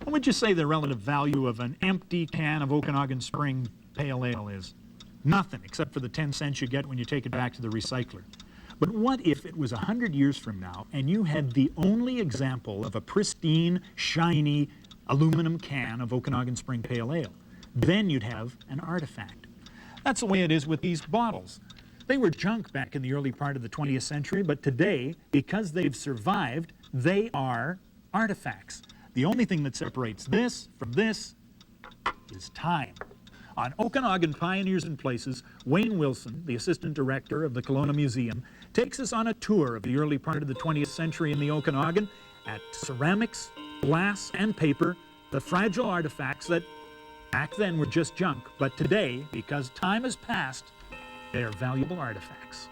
What would you say the relative value of an empty can of Okanagan Spring Pale Ale is? Nothing, except for the 10 cents you get when you take it back to the recycler. But what if it was 100 years from now and you had the only example of a pristine, shiny aluminum can of Okanagan Spring Pale Ale? Then you'd have an artifact. That's the way it is with these bottles. They were junk back in the early part of the 20th century, but today, because they've survived, they are artifacts. The only thing that separates this from this is time. On Okanagan Pioneers and Places, Wayne Wilson, the assistant director of the Kelowna Museum, takes us on a tour of the early part of the 20th century in the Okanagan at ceramics, glass, and paper, the fragile artifacts that back then were just junk, but today, because time has passed, they are valuable artifacts.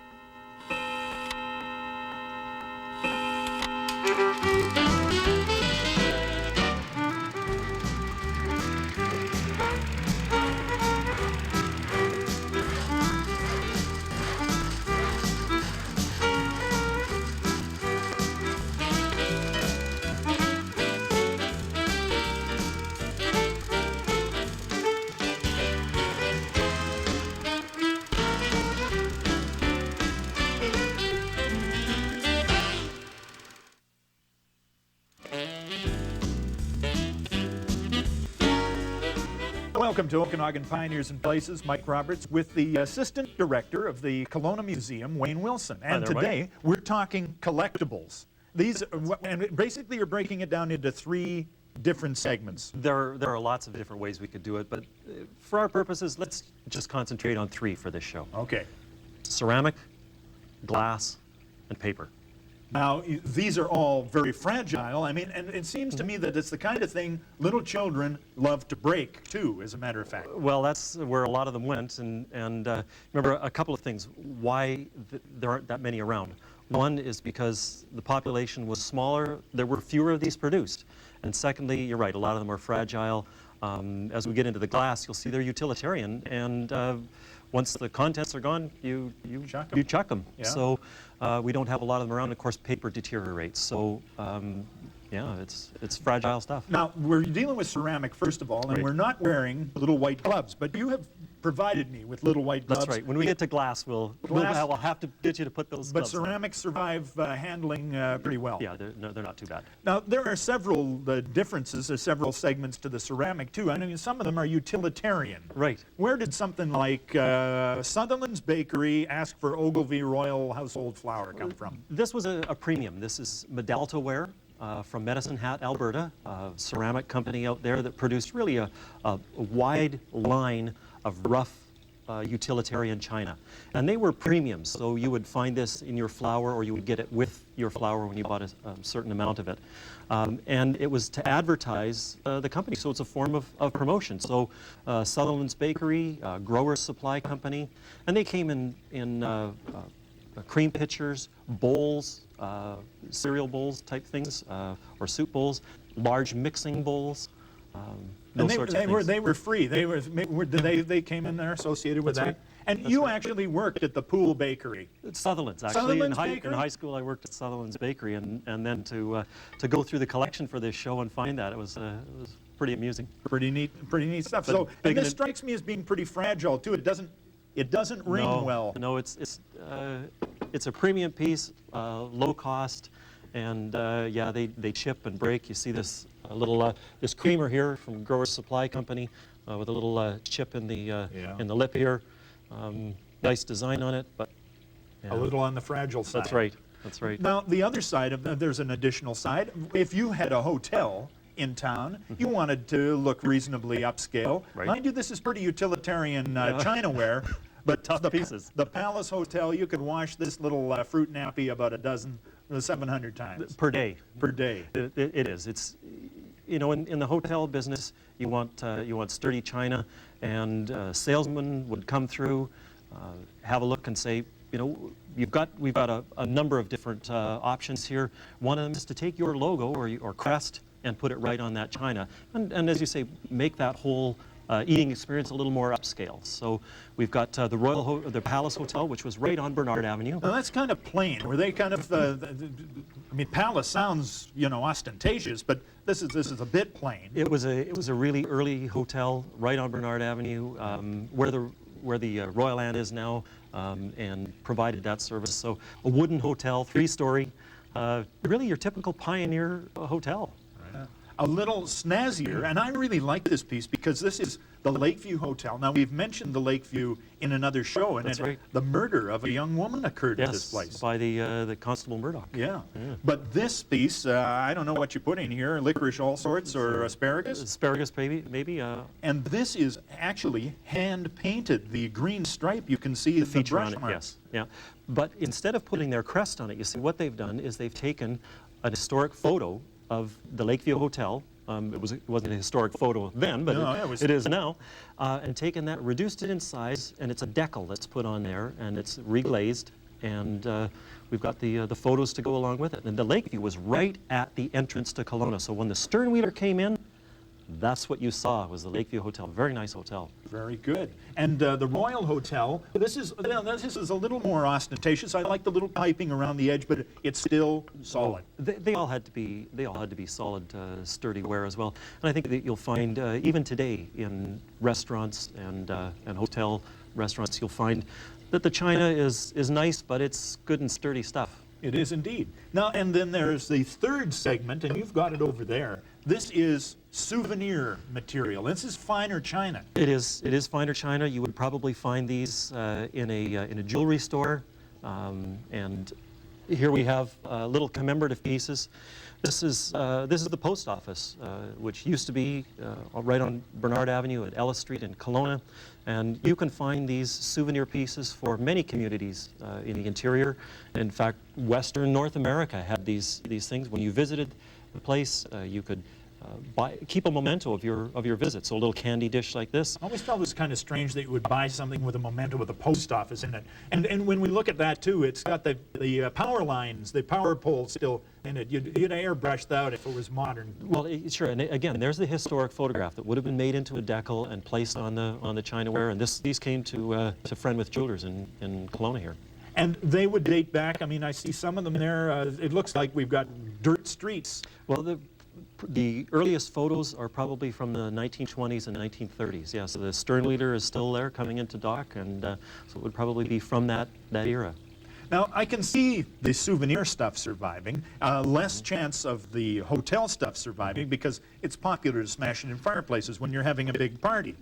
Welcome to Okanagan Pioneers and Places. Mike Roberts with the Assistant Director of the Kelowna Museum, Wayne Wilson. And there, today, Mike. we're talking collectibles. These, and basically you're breaking it down into 3 different segments. There are lots of different ways we could do it, but for our purposes, let's just concentrate on 3 for this show. Okay. Ceramic, glass, and paper. Now, these are all very fragile. I mean, and it seems to me that it's the kind of thing little children love to break, too, as a matter of fact. Well, that's where a lot of them went, and remember a couple of things. Why there aren't that many around. One is because the population was smaller, there were fewer of these produced. And secondly, you're right, a lot of them are fragile. As we get into the glass, you'll see they're utilitarian, and once the contents are gone, you chuck them. Yeah. So we don't have a lot of them around. Of course, paper deteriorates. So yeah, it's fragile stuff. Now, we're dealing with ceramic, first of all, and Right. we're not wearing little white gloves, but you have provided me with little white gloves. That's right. When we get to glass, we'll have to get you to put those But gloves on. ceramics survive handling pretty well. Yeah, they're not too bad. Now, there are several differences, there's several segments to the ceramic, too. I mean, some of them are utilitarian. Right. Where did something like Sutherland's Bakery ask for Ogilvy Royal Household Flour come from? This was a premium. This is Medalta Ware from Medicine Hat, Alberta, a ceramic company out there that produced really a wide line of rough utilitarian china. And they were premiums, so you would find this in your flour, or you would get it with your flour when you bought a certain amount of it. And it was to advertise the company, so it's a form of promotion. So Sutherland's Bakery, Growers Supply Company, and they came in cream pitchers, bowls, cereal bowls type things, or soup bowls, large mixing bowls. And Those sorts of things. they were free. They came in there associated with That's that. right. And That's you right. actually worked at the Pool Bakery. Sutherland's, actually. Sutherland's in Bakery? high school, I worked at Sutherland's Bakery, and then to go through the collection for this show and find that, it was pretty amusing. Pretty neat stuff. But So, big and this and- strikes me as being pretty fragile too. It doesn't ring well. No, it's a premium piece, low cost, and yeah, they chip and break. You see this little this creamer here from Growers Supply Company with a little chip in the lip here. Nice design on it, but yeah. A little on the fragile side. That's right. That's right. Now, the other side of there's an additional side. If you had a hotel in town, you wanted to look reasonably upscale. Right. Mind you, this is pretty utilitarian Chinaware. But Tough pieces. The Palace Hotel, you could wash this little fruit nappy about 700 times. Per day. Per day. It is. It's, you know, in the hotel business, you want sturdy china, and salesmen would come through, have a look, and say, you know, we've got a number of different options here. One of them is to take your logo or crest and put it right on that china, and as you say, make that whole eating experience a little more upscale. So we've got the Palace Hotel, which was right on Bernard Avenue. Now that's kind of plain. Were they kind of, I mean, palace sounds, you know, ostentatious, but this is a bit plain. It was a really early hotel right on Bernard Avenue, where the Royal Ant is now, and provided that service. So a wooden hotel, 3-story, really your typical pioneer hotel. A little snazzier, and I really like this piece because this is the Lakeview Hotel. Now, we've mentioned the Lakeview in another show, and That's right. the murder of a young woman occurred at Yes, this place. by the Constable Murdoch. Yeah. But this piece, I don't know what you put in here, licorice all sorts or asparagus? Asparagus, maybe. And this is actually hand-painted. The green stripe, you can see the Feature brush on it, marks. yes. Yeah. But instead of putting their crest on it, you see, what they've done is they've taken an historic photo of the Lakeview Hotel. It wasn't a historic photo then, but No, it is now. And taken that, reduced it in size, and it's a decal that's put on there, and it's reglazed, and we've got the photos to go along with it. And the Lakeview was right at the entrance to Kelowna, so when the Sternwheeler came in, that's what you saw, was the Lakeview Hotel. Very nice hotel. Very good. And the Royal Hotel, this is a little more ostentatious. I like the little piping around the edge, but it's still solid. They all had to be solid, sturdy ware as well. And I think that you'll find even today in restaurants and hotel restaurants, you'll find that the china is nice, but it's good and sturdy stuff. It is indeed. Now, and then there's the third segment, and you've got it over there. This is souvenir material. This is finer china. It is finer china. You would probably find these in a jewelry store. And here we have little commemorative pieces. This is the post office, which used to be right on Bernard Avenue at Ellis Street in Kelowna. And you can find these souvenir pieces for many communities in the interior. In fact, Western North America had these things. When you visited the place, you could keep a memento of your visit. So a little candy dish like this. I always felt it was kind of strange that you would buy something with a memento with a post office in it. And when we look at that too, it's got the power lines, the power poles still in it. You'd airbrush that if it was modern. Well, sure. And again, there's the historic photograph that would have been made into a decal and placed on the chinaware. And these came to Friendwith Jewelers in Kelowna here. And they would date back. I mean, I see some of them there. It looks like we've got dirt streets. Well, the earliest photos are probably from the 1920s and 1930s. Yeah, so the Sternwheeler is still there coming into dock, and so it would probably be from that era. Now, I can see the souvenir stuff surviving, less chance of the hotel stuff surviving because it's popular to smash it in fireplaces when you're having a big party.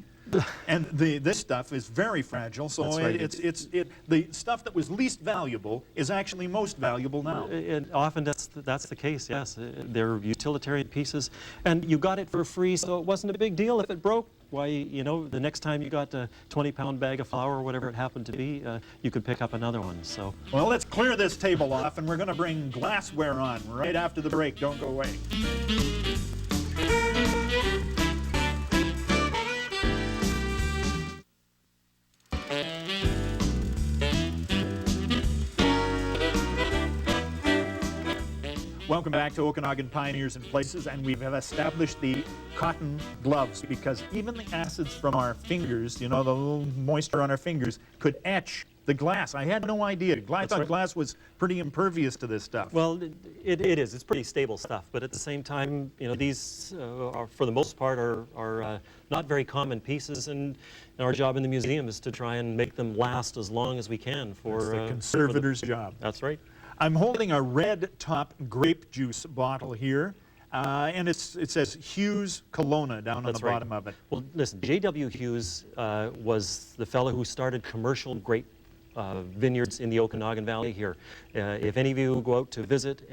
And this stuff is very fragile, so That's right. the stuff that was least valuable is actually most valuable now. And often that's the case, yes. They're utilitarian pieces, and you got it for free, so it wasn't a big deal if it broke. Why, you know, the next time you got a 20-pound bag of flour or whatever it happened to be, you could pick up another one. So, well, let's clear this table off, and we're going to bring glassware on right after the break. Don't go away. Welcome back to Okanagan Pioneers and Places, and we've established the cotton gloves because even the acids from our fingers, you know, the little moisture on our fingers, could etch the glass. I had no idea. I thought glass was pretty impervious to this stuff. well, it is. It's pretty stable stuff, but at the same time, you know, these are, for the most part, are not very common pieces, and our job in the museum is to try and make them last as long as we can for It's the conservator's job. That's right. I'm holding a red top grape juice bottle here, and it says Hughes Kelowna down on the bottom of it. Well, listen, J.W. Hughes was the fellow who started commercial grape vineyards in the Okanagan Valley here. If any of you go out to visit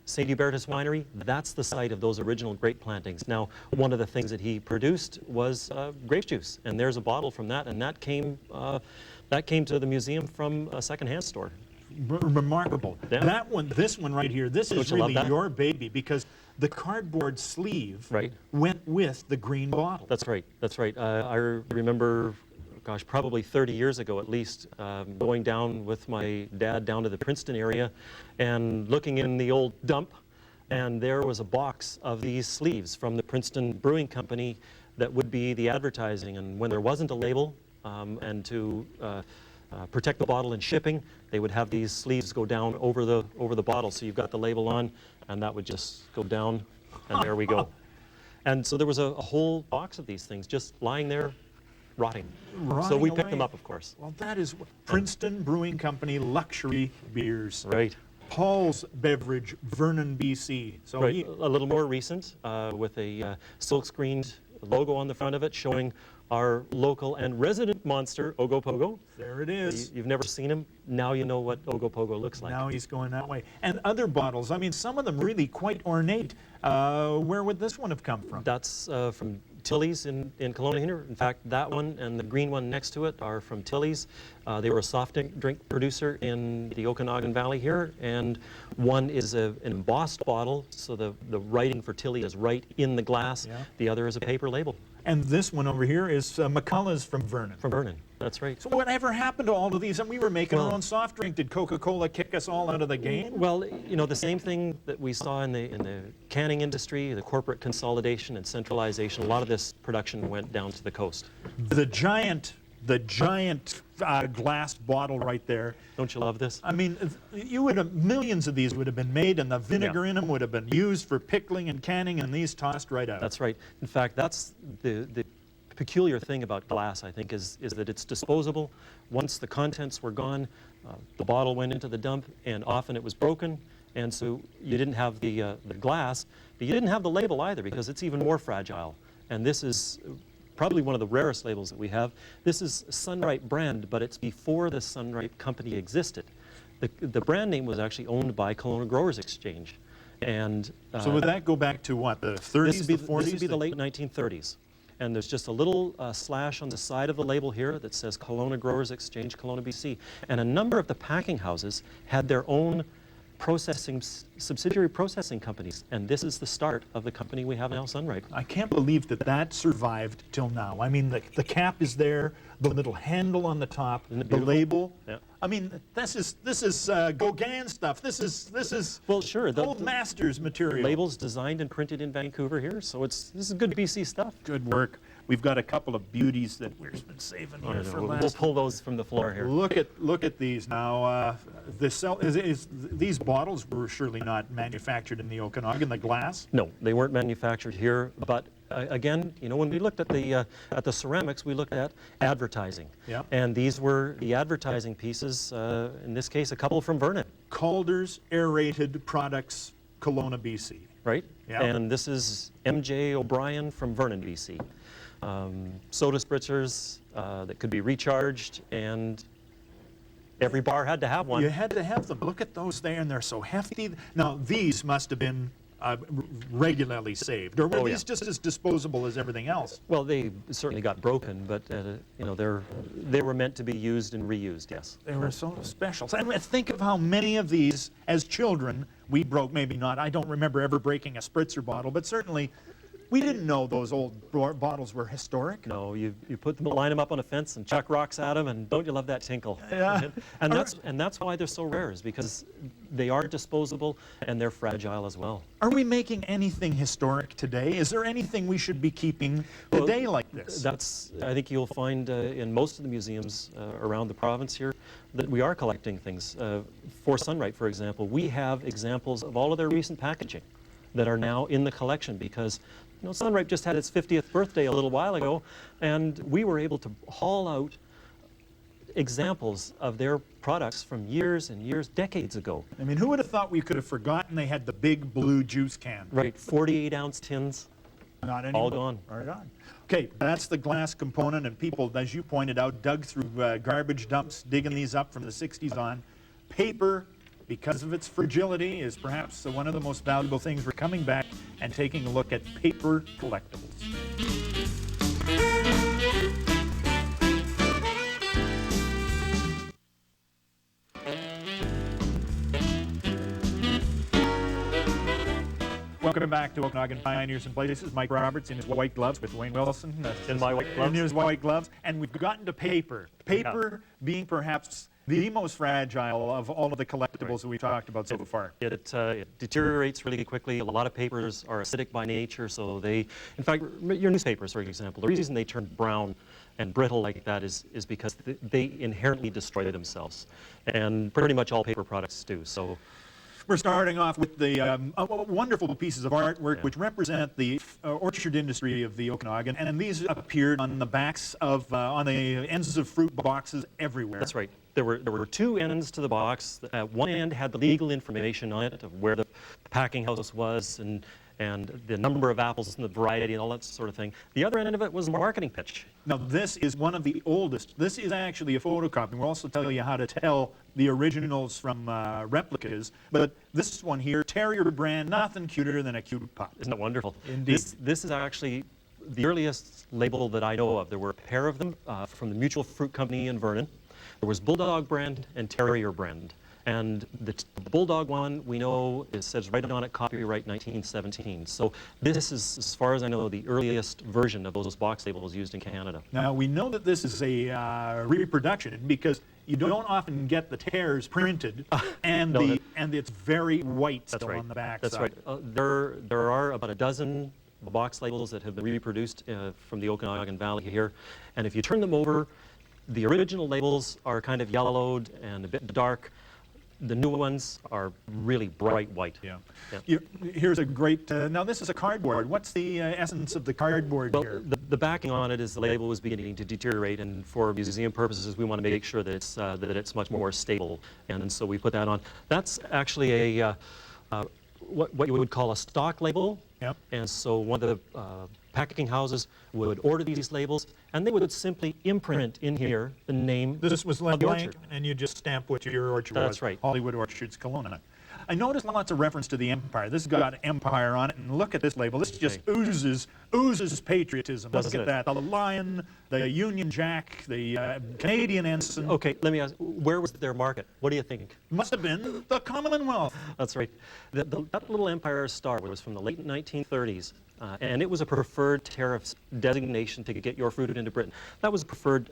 St. Hubertus Winery, that's the site of those original grape plantings. Now, one of the things that he produced was grape juice, and there's a bottle from that, and that came to the museum from a secondhand store. Remarkable. Yeah. This one right here, this is Don't you love really that? your baby because the cardboard sleeve Right. went with the green bottle. That's right. That's right. I remember, gosh, probably 30 years ago at least, going down with my dad down to the Princeton area and looking in the old dump, and there was a box of these sleeves from the Princeton Brewing Company that would be the advertising. And when there wasn't a label, and to protect the bottle in shipping, they would have these sleeves go down over the bottle. So you've got the label on, and that would just go down, and there we go. And so there was a whole box of these things just lying there, rotting. So we picked them up, of course. Well, that is Princeton Brewing Company luxury beers. Right. Paul's Beverage, Vernon, BC. So Right. A little more recent, with a silk-screened logo on the front of it showing our local and resident monster, Ogopogo. there it is. You've never seen him. Now you know what Ogopogo looks like. Now he's going that way. And other bottles, I mean, some of them really quite ornate. Where would this one have come from? That's from Tilly's in Kelowna here. In fact, that one and the green one next to it are from Tilly's. They were a soft drink producer in the Okanagan Valley here, and one is an embossed bottle, so the writing for Tilly is right in the glass. Yeah. The other is a paper label. And this one over here is McCullough's from Vernon. From Vernon, that's right. So whatever happened to all of these? And we were making our Well- own soft drink. Did Coca-Cola kick us all out of the game? Well, you know, the same thing that we saw in the canning industry, the corporate consolidation and centralization, a lot of this production went down to the coast. The giant glass bottle right there. Don't you love this? I mean, you would have, millions of these would have been made, and the vinegar in them would have been used for pickling and canning, and these tossed right out. That's right. In fact, that's the peculiar thing about glass, I think, is that it's disposable. Once the contents were gone, the bottle went into the dump, and often it was broken, and so you didn't have the glass, but you didn't have the label either, because it's even more fragile. And this is probably one of the rarest labels that we have. This is Sunripe brand, but it's before the Sunripe company existed. The brand name was actually owned by Kelowna Growers Exchange. And So would that go back to what, the 30s, the 40s? this would be the late 1930s. And there's just a little slash on the side of the label here that says Kelowna Growers Exchange, Kelowna, BC. And a number of the packing houses had their own subsidiary processing companies. And this is the start of the company we have now, Sunripe. I can't believe that survived till now. I mean, the cap is there, the little handle on the top, Isn't it the beautiful? label. Yeah. I mean, this is Gauguin stuff. This is Well, sure. old masters material. Labels designed and printed in Vancouver here, so this is good BC stuff. Good work. We've got a couple of beauties that we've been saving I here know, for we'll last. pull those from the floor here. Look at these now. These bottles were surely not manufactured in the Okanagan. The glass. No, they weren't manufactured here, but again, you know, when we looked at the ceramics, we looked at advertising. Yep. And these were the advertising pieces, in this case, a couple from Vernon, Calder's Aerated Products, Kelowna, BC. right? Yep. And this is MJ O'Brien from Vernon, BC. Soda spritzers that could be recharged, and every bar had to have one. You had to have them. Look at those there, and they're so hefty. Now, these must have been regularly saved, or were Oh, yeah. these just as disposable as everything else? Well, they certainly got broken, but you know, they were meant to be used and reused. Yes. They were so special. And think of how many of these, as children, we broke. Maybe not. I don't remember ever breaking a spritzer bottle, but certainly we didn't know those old bottles were historic. No, you put them, line them up on a fence and chuck rocks at them, and don't you love that tinkle? Yeah. and that's why they're so rare, is because they are disposable and they're fragile as well. Are we making anything historic today? Is there anything we should be keeping today like this? I think you'll find in most of the museums around the province here that we are collecting things. For Sunripe, for example, we have examples of all of their recent packaging that are now in the collection, because you know, Sunripe just had its 50th birthday a little while ago, and we were able to haul out examples of their products from years and years, decades ago. I mean, who would have thought we could have forgotten they had the big blue juice can? Right, 48-ounce tins. Not anymore. All gone. All gone. Okay, that's the glass component, and people, as you pointed out, dug through garbage dumps, digging these up from the 60s on. Paper, because of its fragility, is perhaps one of the most valuable things. We're coming back and taking a look at paper collectibles. Welcome back to Okanagan Pioneers and Places. Mike Roberts in his white gloves with Wayne Wilson. In my white gloves. In his white gloves. And we've gotten to paper. Paper being perhaps The most fragile of all of the collectibles that we've talked about so far. It deteriorates really quickly. A lot of papers are acidic by nature, so they, in fact, your newspapers, for example, the reason they turn brown and brittle like that is because they inherently destroy themselves. And pretty much all paper products do. So we're starting off with the wonderful pieces of artwork which represent the orchard industry of the Okanagan, and these appeared on the backs of, on the ends of fruit boxes everywhere. That's right. There were two ends to the box. One end had the legal information on it of where the packing house was and the number of apples and the variety and all that sort of thing. The other end of it was a marketing pitch. Now, this is one of the oldest. This is actually a photocopy. We'll also tell you how to tell the originals from replicas. But this one here, Terrier brand, nothing cuter than a cute pup. Isn't that wonderful? Indeed. This is actually the earliest label that I know of. There were a pair of them from the Mutual Fruit Company in Vernon. There was Bulldog brand and Terrier brand. And the Bulldog one, we know, it says right on it, copyright 1917. So this is, as far as I know, the earliest version of those box labels used in Canada. Now, we know that this is a reproduction because you don't often get the tears printed, and No, and it's very white still right. on the back That's side. right. There are about a dozen box labels that have been reproduced from the Okanagan Valley here. And if you turn them over, the original labels are kind of yellowed and a bit dark. The new ones are really bright white. Yeah. Yeah. Here's a great, now this is a cardboard. What's the essence of the cardboard Well, here? the backing on it is the label was beginning to deteriorate, and for museum purposes, we want to make sure that it's much more stable, and so we put that on. That's actually a what you would call a stock label. Yep. And so one of the packaging houses would order these labels, and they would simply imprint in here the name This was of left the blank, orchard. and you just stamp what your orchard was. That's right. Hollywood Orchards, Kelowna. I noticed lots of reference to the Empire. This has got Empire on it, and look at this label. This just oozes patriotism. Doesn't Look at it? that. The lion, the Union Jack, the Canadian ensign. Okay, let me ask, where was their market? What do you think? Must have been the Commonwealth. That's right. That little Empire Star was from the late 1930s, and it was a preferred tariff designation to get your fruit into Britain. That was a preferred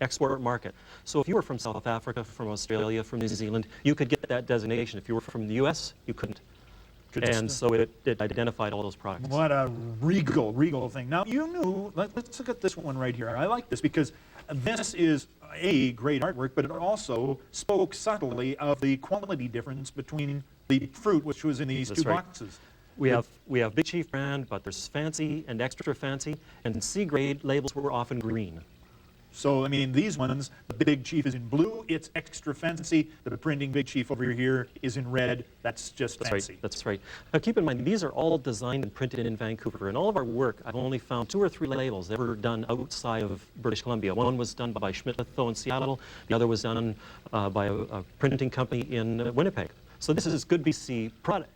export market. So if you were from South Africa, from Australia, from New Zealand, you could get that designation. If you were from the U.S., you couldn't. And so it identified all those products. What a regal thing. Now, you knew, let's look at this one right here. I like this because this is a great artwork, but it also spoke subtly of the quality difference between the fruit, which was in these That's two right. boxes. We have Big Chief brand, but there's fancy and extra fancy, and C-grade labels were often green. So, I mean, these ones, the Big Chief is in blue, it's extra fancy. The printing Big Chief over here is in red, that's just fancy. Right, that's right. Now keep in mind, these are all designed and printed in Vancouver. In all of our work, I've only found 2 or 3 labels ever done outside of British Columbia. One was done by Schmidt-Litho in Seattle. The other was done by a printing company in Winnipeg. So this is good BC product,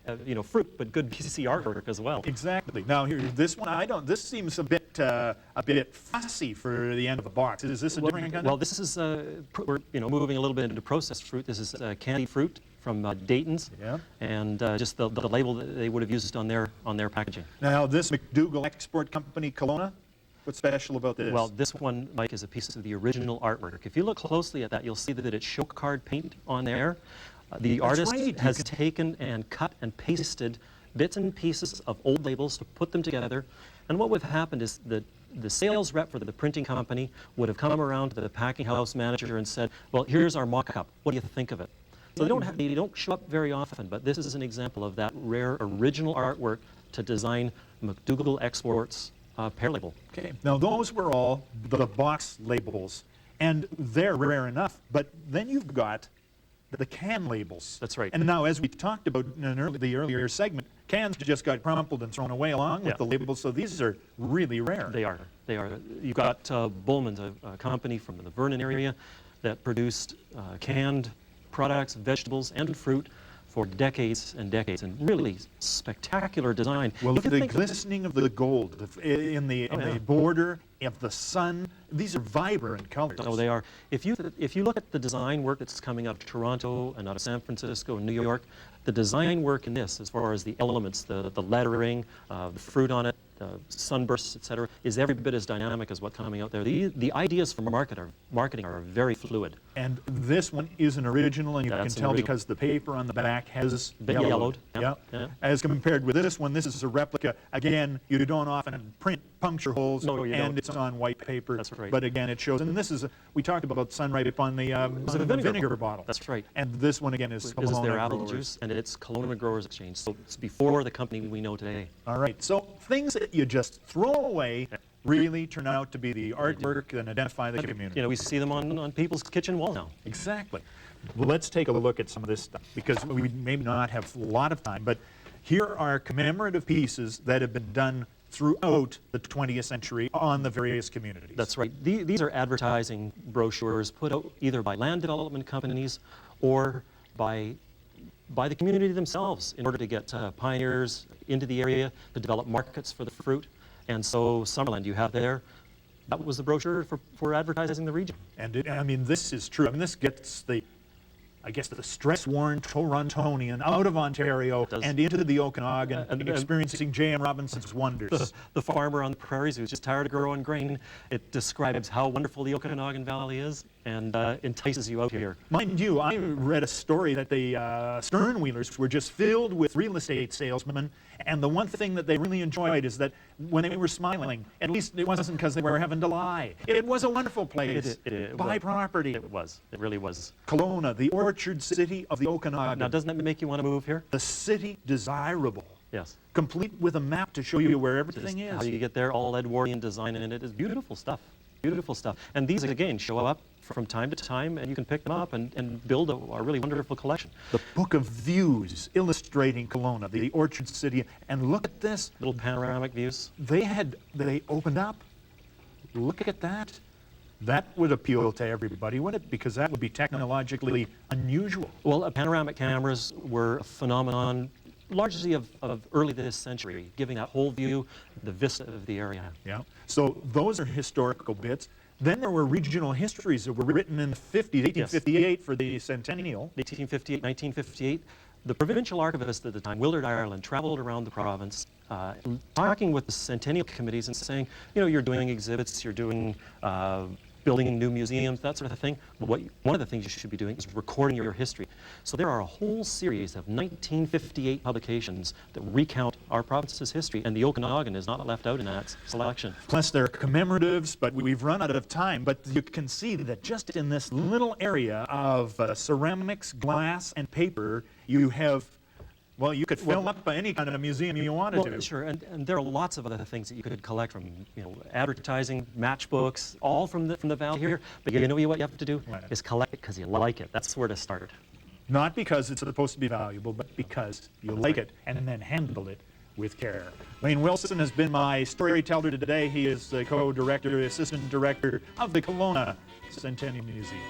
fruit, but good BC artwork as well. Exactly. Now here, this one, this seems a bit fussy for the end of the box. Is this a different kind Well, of? this is, we're moving a little bit into processed fruit. This is candy fruit from Dayton's, Yeah. and just the label that they would have used on their packaging. Now this McDougall Export Company, Kelowna, what's special about this? Well, this one, Mike, is a piece of the original artwork. If you look closely at that, you'll see that it's show card paint on there. The artist right. has taken and cut and pasted bits and pieces of old labels to put them together. And what would have happened is that the sales rep for the printing company would have come around to the packing house manager and said, well, here's our mock-up. What do you think of it? So they don't show up very often, but this is an example of that rare original artwork to design McDougall Exports pear label. Okay. Now those were all the box labels, and they're rare enough. But then you've got the can labels. That's right. And now, as we talked about in the earlier segment, cans just got crumpled and thrown away along with the labels. So these are really rare. They are. You've got Bowman's, a company from the Vernon area that produced canned products, vegetables, and fruit for decades and decades, and really spectacular design. Well, look If at you the think- glistening of the gold in the border of the sun. These are vibrant colors. Oh, they are. If you look at the design work that's coming out of Toronto and out of San Francisco and New York, the design work in this, as far as the elements, the lettering, the fruit on it, sunbursts, etc., is every bit as dynamic as what's coming out there. The ideas for marketing are very fluid. And this one is an original, and you That's can an tell original. because the paper on the back has Bit yellowed. Yeah. Yeah. As compared with this one, this is a replica. Again, you don't often print puncture holes, No, you and don't. it's on white paper. That's right. But again, it shows. And this is, we talked about sunripe on the, on the vinegar bottle. That's right. And this one again is This is Kelowna their apple Growers. juice, and it's Kelowna Growers Exchange. So it's before the company we know today. All right. So things that you just throw away really turn out to be the artwork and identify the community. You know, we see them on people's kitchen wall now. Exactly. Well, let's take a look at some of this stuff because we may not have a lot of time, but here are commemorative pieces that have been done throughout the 20th century on the various communities. That's right. These are advertising brochures put out either by land development companies or by the community themselves in order to get pioneers into the area to develop markets for the fruit. And so Summerland you have there, that was the brochure for advertising the region. And I mean, this is true. I mean, this gets the, I guess, the stress-worn Torontonian out of Ontario and into the Okanagan, And experiencing J.M. Robinson's wonders. The farmer on the prairies who's just tired of growing grain, it describes how wonderful the Okanagan Valley is and entices you out here. Mind you, I read a story that the Sternwheelers were just filled with real estate salesmen, and the one thing that they really enjoyed is that when they were smiling, at least it wasn't because they were having to lie. It was a wonderful place. Buy property. It was. It really was. Kelowna, the orchard city of the Okanagan. Now, doesn't that make you want to move here? The city desirable. Yes. Complete with a map to show you where everything is. How you get there, all Edwardian design, and it is beautiful stuff. Beautiful stuff. And these, again, show up from time to time, and you can pick them up and build a really wonderful collection. The Book of Views illustrating Kelowna, the orchard city. And look at this. Little panoramic views. They opened up. Look at that. That would appeal to everybody, wouldn't it? Because that would be technologically unusual. Well, panoramic cameras were a phenomenon largely of early this century, giving that whole view, the vista of the area. Yeah. So those are historical bits. Then there were regional histories that were written in the 50s, 1858 for the centennial. 1858, 1958. The provincial archivist at the time, Willard Ireland, traveled around the province talking with the centennial committees and saying, you know, you're doing exhibits, you're doing building new museums, that sort of thing. One of the things you should be doing is recording your history. So there are a whole series of 1958 publications that recount our province's history, and the Okanagan is not left out in that selection. Plus there are commemoratives, but we've run out of time. But you can see that just in this little area of ceramics, glass, and paper, you have, well, you could fill up any kind of museum you wanted to. Sure, and there are lots of other things that you could collect from, you know, advertising, matchbooks, all from the valley here. But you know what you have to do is collect it because you like it. That's where to start. Not because it's supposed to be valuable, but because you like it and then handle it with care. Wayne Wilson has been my storyteller today. He is the co-director, assistant director of the Kelowna Centennial Museum.